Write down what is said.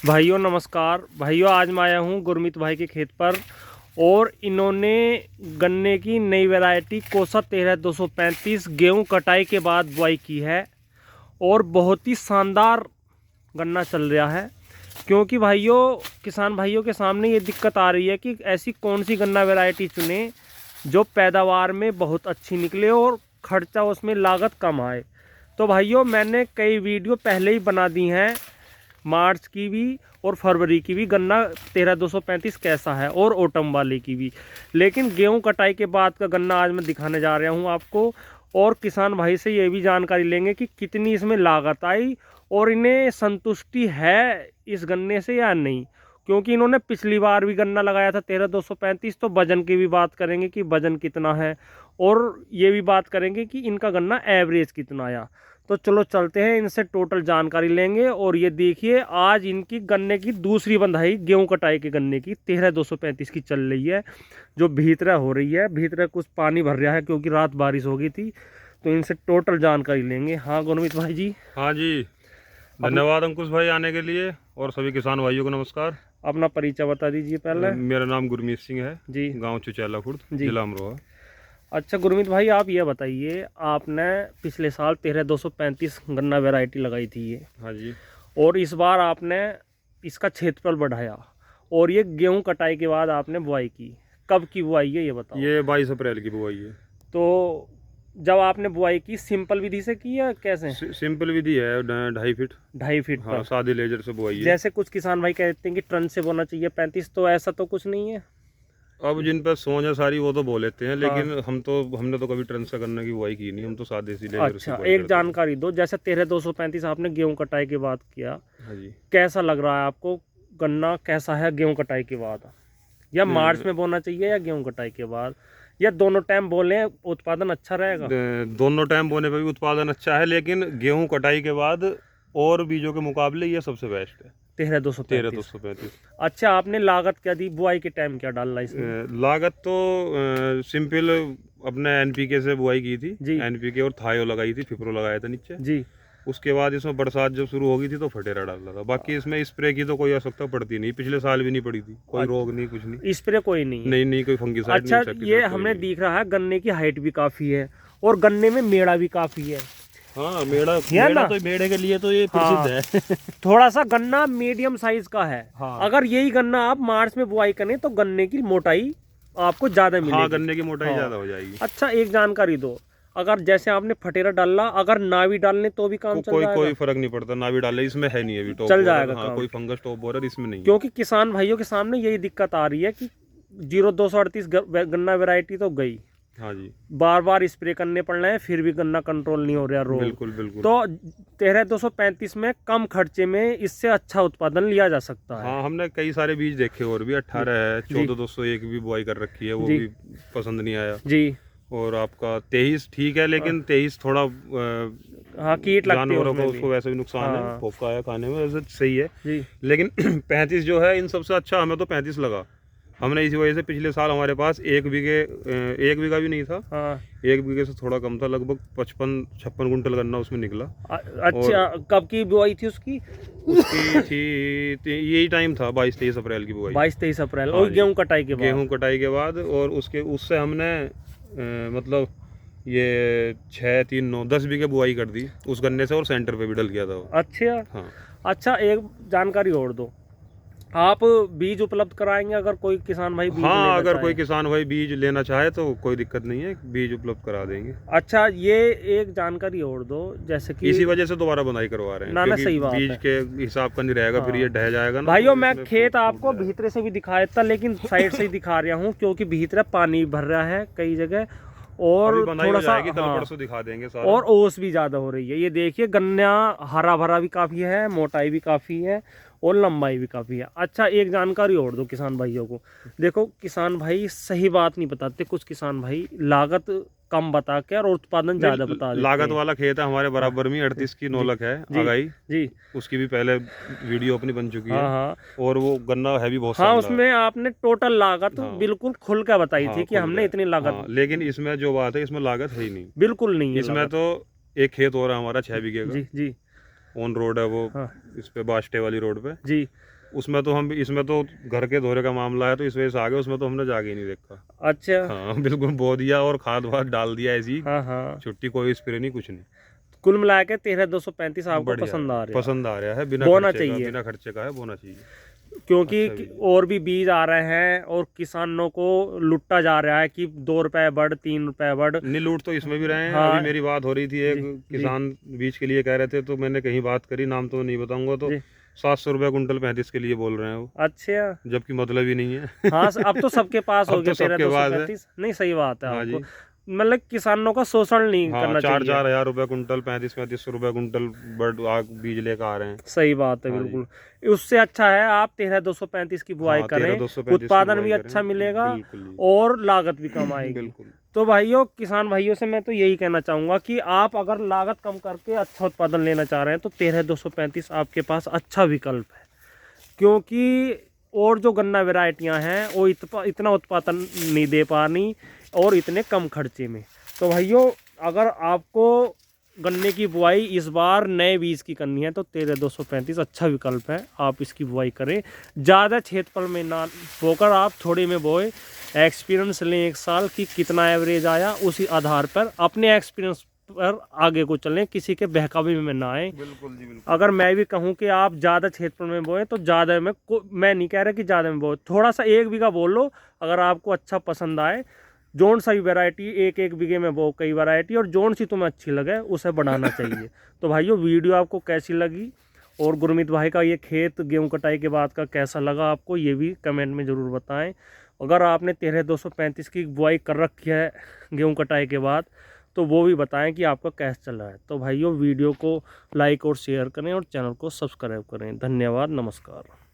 भाइयों नमस्कार। भाइयों आज मैं आया हूँ गुरमीत भाई के खेत पर और इन्होंने गन्ने की नई वैरायटी कोसा 13-235 गेहूं कटाई के बाद बुआई की है और बहुत ही शानदार गन्ना चल रहा है। क्योंकि भाइयों किसान भाइयों के सामने ये दिक्कत आ रही है कि ऐसी कौन सी गन्ना वैरायटी चुने जो पैदावार में बहुत अच्छी निकले और खर्चा उसमें लागत कम आए। तो भाइयों मैंने कई वीडियो पहले ही बना दी हैं, मार्च की भी और फरवरी की भी, गन्ना 13-235 कैसा है और ओटम वाले की भी। लेकिन गेहूं कटाई के बाद का गन्ना आज मैं दिखाने जा रहा हूं आपको और किसान भाई से ये भी जानकारी लेंगे कि कितनी इसमें लागत आई और इन्हें संतुष्टि है इस गन्ने से या नहीं। क्योंकि इन्होंने पिछली बार भी गन्ना लगाया था 13-235, तो वजन की भी बात करेंगे कि वजन कितना है और ये भी बात करेंगे कि इनका गन्ना एवरेज कितना आया। तो चलो चलते हैं, इनसे टोटल जानकारी लेंगे। और ये देखिए आज इनकी गन्ने की दूसरी बंधाई गेहूं कटाई के गन्ने की 13-235 की चल रही है, जो भीतरा हो रही है। भीतरा कुछ पानी भर रहा है क्योंकि रात बारिश हो गई थी। तो इनसे टोटल जानकारी लेंगे। हाँ गुरमीत भाई जी। हाँ जी, धन्यवाद अंकुश भाई आने के लिए और सभी किसान भाइयों को नमस्कार। अपना परिचय बता दीजिए पहले। मेरा नाम गुरमीत सिंह है जी। गांव चुचैला खुर्द, जी। जिला अमरोहा। अच्छा गुरमीत भाई, आप ये बताइए, आपने पिछले साल 13-235 गन्ना वैरायटी लगाई थी ये, हाँ जी। और इस बार आपने इसका क्षेत्रफल बढ़ाया और ये गेहूं कटाई के बाद आपने बुआई की। कब की बुआई है ये बताओ। ये 22 अप्रैल की बुआई है। तो जब आपने बुआई की सिंपल विधि से की या कैसे? सिंपल विधि है, 2.5 फीट। 2.5 फीट हाँ, पर। सादे लेजर से बुआई है। जैसे कुछ किसान भाई कहते हैं कि ट्रन से बोना चाहिए 35, तो ऐसा तो कुछ नहीं है। अब जिन पर सोच है सारी वो तो बोल लेते हैं, लेकिन हमने तो कभी ट्रंस गन्ने की बुआई की नहीं, हम तो सादे सी लेजर से अच्छा बुआई एक करते हैं। जानकारी दो, जैसे 13-235 आपने गेहूं कटाई के बाद किया, हाँ जी। कैसा लग रहा है आपको? गन्ना कैसा है गेहूं कटाई के बाद? या मार्च में बोना चाहिए या गेहूं कटाई के बाद, या दोनों टाइम बोले उत्पादन अच्छा रहेगा? दोनों टाइम बोने पर भी उत्पादन अच्छा है, लेकिन गेहूं कटाई के बाद और बीजों के मुकाबले ये सबसे बेस्ट है। 13-235। 13-235। अच्छा आपने लागत क्या दी, बुआई के टाइम क्या डालना इसमें? लागत तो सिंपल अपने एनपीके से बुआई की थी जी। एनपीके और थायो लगाई थी, फिप्रो लगाया था नीचे। जी। उसके बाद इसमें बरसात जब शुरू हो गई थी तो फटेरा डाला था। बाकी इसमें स्प्रे की तो कोई आवश्यकता पड़ती नहीं, पिछले साल भी नहीं पड़ी थी। कोई रोग नहीं, कुछ नहीं। स्प्रे कोई नहीं है? नहीं नहीं, कोई फंगिसाइड अच्छा नहीं। ये हमें दिख रहा है गन्ने की हाइट भी काफी है और गन्ने में मेड़ा भी काफी है। हाँ, मेड़ा ना? तो मेढ़े के लिए तो ये प्रसिद्ध है। थोड़ा सा गन्ना मीडियम साइज का है। हाँ। अगर यही गन्ना आप मार्च में बुआई करें तो गन्ने की मोटाई आपको ज्यादा मिलेगी। हाँ, गन्ने की मोटाई हाँ। ज्यादा हो जाएगी। अच्छा एक जानकारी दो, अगर जैसे आपने फटेरा डाला, अगर ना भी डालने तो भी काम चल जाएगा? कोई फर्क नहीं पड़ता, ना भी डाले, इसमें है नहीं अभी टॉप चल बोरर। जाएगा हाँ, काम। कोई फंगस टॉप बोरर इसमें नहीं है। क्योंकि किसान भाइयों के सामने यही दिक्कत आ रही है कि 0238 गन्ना वैरायटी तो गई, हाँ जी, बार बार स्प्रे करने पड़ रहे हैं, फिर भी गन्ना कंट्रोल नहीं हो रहा रोग। बिल्कुल बिल्कुल। तो 13-235 में कम खर्चे में इससे अच्छा उत्पादन लिया जा सकता है। हाँ, हमने कई सारे बीज देखे और भी 18 है, 14-201 भी बुआई कर रखी है, वो भी पसंद नहीं आया जी। और आपका 23 ठीक है, लेकिन 23 थोड़ा हाँ कीट लगती है जानवरों को, उसमें उसको वैसे भी नुकसान है, फोका है खाने में, वैसे सही है जी। लेकिन 35 जो है इन सबसे अच्छा हमें तो 35 लगा। हमने इसी वजह से पिछले साल हमारे पास 1 बीघा भी नहीं था। हाँ। 1 बीघे से थोड़ा कम था, लगभग 55-56 कुंटल गन्ना उसमें निकला। अच्छा कब की बुआई थी उसकी? उसकी थी यही टाइम था, 22-23 अप्रैल की बुआई। 22-23 अप्रैल। हाँ और गेहूं कटाई के बाद? गेहूं कटाई के बाद। और उससे हमने मतलब ये 6-3-9 10 बीघे बुआई कर दी उस गन्ने से, और सेंटर पे भी डल गया था वो। अच्छा। हाँ। अच्छा एक जानकारी और दो, आप बीज उपलब्ध कराएंगे अगर कोई किसान भाई बीज हाँ, अगर कोई किसान भाई बीज लेना चाहे तो कोई दिक्कत नहीं है, बीज उपलब्ध करा देंगे। अच्छा ये एक जानकारी और दो, जैसे कि इसी वजह से दोबारा बनाई करवा रहे हैं, ना क्योंकि सही बात बीज है। के हिसाब का नहीं रहेगा। हाँ। फिर ये ढह जाएगा ना भाइयों। तो मैं खेत आपको भीतर से भी दिखाया था, लेकिन साइड से ही दिखा रहा हूँ क्योंकि भीतर पानी भर रहा है कई जगह और थोड़ा सा कल परसों दिखा देंगे सारा। और ओस भी ज्यादा हो रही है। ये देखिए गन्ना हरा भरा भी काफी है, मोटाई भी काफी है और लंबाई भी काफी है। अच्छा एक जानकारी और दो किसान भाइयों को। देखो किसान भाई सही बात नहीं बताते, कुछ किसान भाई लागत कम बता के और उत्पादन ज्यादा बता देते हैं। लागत वाला खेत है हमारे बराबर में, 38 की नौलख है आगाई जी। उसकी भी पहले वीडियो अपनी बन चुकी है। हाँ। और वो गन्ना है भी बहुत। हाँ, उसमें आपने टोटल लागत बिल्कुल खुल कर बताई थी कि हमने इतनी लागत। लेकिन इसमें जो बात है, इसमें लागत है ही नहीं, बिल्कुल नहीं है इसमें तो एक खेत हो रहा है हमारा 6 बीघे का जी। ऑन रोड है वो, हाँ इस पे बास्टे वाली रोड पे जी। उसमें तो हम, इसमें तो घर के दौरे का मामला है तो इस वजह से आ गए, उसमें तो हमने जाके ही नहीं देखा। अच्छा। हाँ बिल्कुल बो दिया और खाद वाद डाल दिया ऐसी, हाँ हाँ। छुट्टी कोई स्प्रे नहीं कुछ नहीं। कुल मिला के 13,235 आपको बढ़िया पसंद आ रहा है? पसंद आ रहा है, बिना बोना खर्चे का, चाहिए बिना खर्चे का है, बोना चाहिए। क्योंकि अच्छा भी है। और भी बीज आ रहे हैं और किसानों को लुट्टा जा रहा है कि 2 रुपए बढ़, 3 रुपए बढ़। नहीं लूट तो इसमें भी रहे हैं। हाँ अभी मेरी बात हो रही थी, एक जी किसान बीज के लिए कह रहे थे, तो मैंने कहीं बात करी, नाम तो नहीं बताऊंगा, तो जी। 700 रुपये कुंटल 35 के लिए बोल रहे हैं वो, अच्छा। जबकि मतलब ही नहीं है। हाँ अब तो सबके पास हो अब गया तो सबके पास है। 13,235। नहीं सही बात है हाँ आपको, जी। मतलब किसानों का शोषण नहीं हाँ करना 4-4 चाहिए। हजार रुपये कुंटल, 3500 रुपये कुंटल बर्ड आग बीज लेकर आ रहे हैं। सही बात है हाँ जी। बिल्कुल। उससे अच्छा है आप 13,235 की बुआई हाँ करें, 13,235 की उत्पादन बुआई भी करें, अच्छा मिलेगा बिल्कुल जी। और लागत भी कम आएगी। बिल्कुल। तो भाइयों, किसान भाइयों से मैं तो यही कहना चाहूँगा कि आप अगर लागत कम करके अच्छा उत्पादन लेना चाह रहे हैं तो 13,235 आपके पास अच्छा विकल्प है। क्योंकि और जो गन्ना वैरायटियाँ हैं वो इतना उत्पादन नहीं दे पानी और इतने कम खर्चे में। तो भाइयों, अगर आपको गन्ने की बुआई इस बार नए बीज की करनी है तो 13,235 अच्छा विकल्प है, आप इसकी बुआई करें। ज़्यादा क्षेत्रफल में ना बोकर आप थोड़े में बोए, एक्सपीरियंस लें 1 साल कि कितना एवरेज आया, उसी आधार पर अपने एक्सपीरियंस पर आगे को चलें, किसी के बहकावे में ना आए। बिल्कुल जी बिल्कुल। अगर मैं भी कहूँ कि आप ज़्यादा क्षेत्रफल में बोएं तो ज़्यादा में मैं नहीं कह रहा कि ज़्यादा में बोए, थोड़ा सा 1 बीघा बोल लो, अगर आपको अच्छा पसंद आए। जोन सा भी वैरायटी, एक बीघे में बो कई वैरायटी, और जोन सी तुम्हें अच्छी लगे उसे बढ़ाना चाहिए। तो भाइयों, वीडियो आपको कैसी लगी और गुरमीत भाई का ये खेत गेहूं कटाई के बाद का कैसा लगा आपको, ये भी कमेंट में ज़रूर बताएं। अगर आपने 13,235 की बुआई कर रखी है गेहूं कटाई के बाद तो वो भी बताएं कि आपका कैसा चल रहा है। तो भाइयों, वीडियो को लाइक और शेयर करें और चैनल को सब्सक्राइब करें। धन्यवाद, नमस्कार।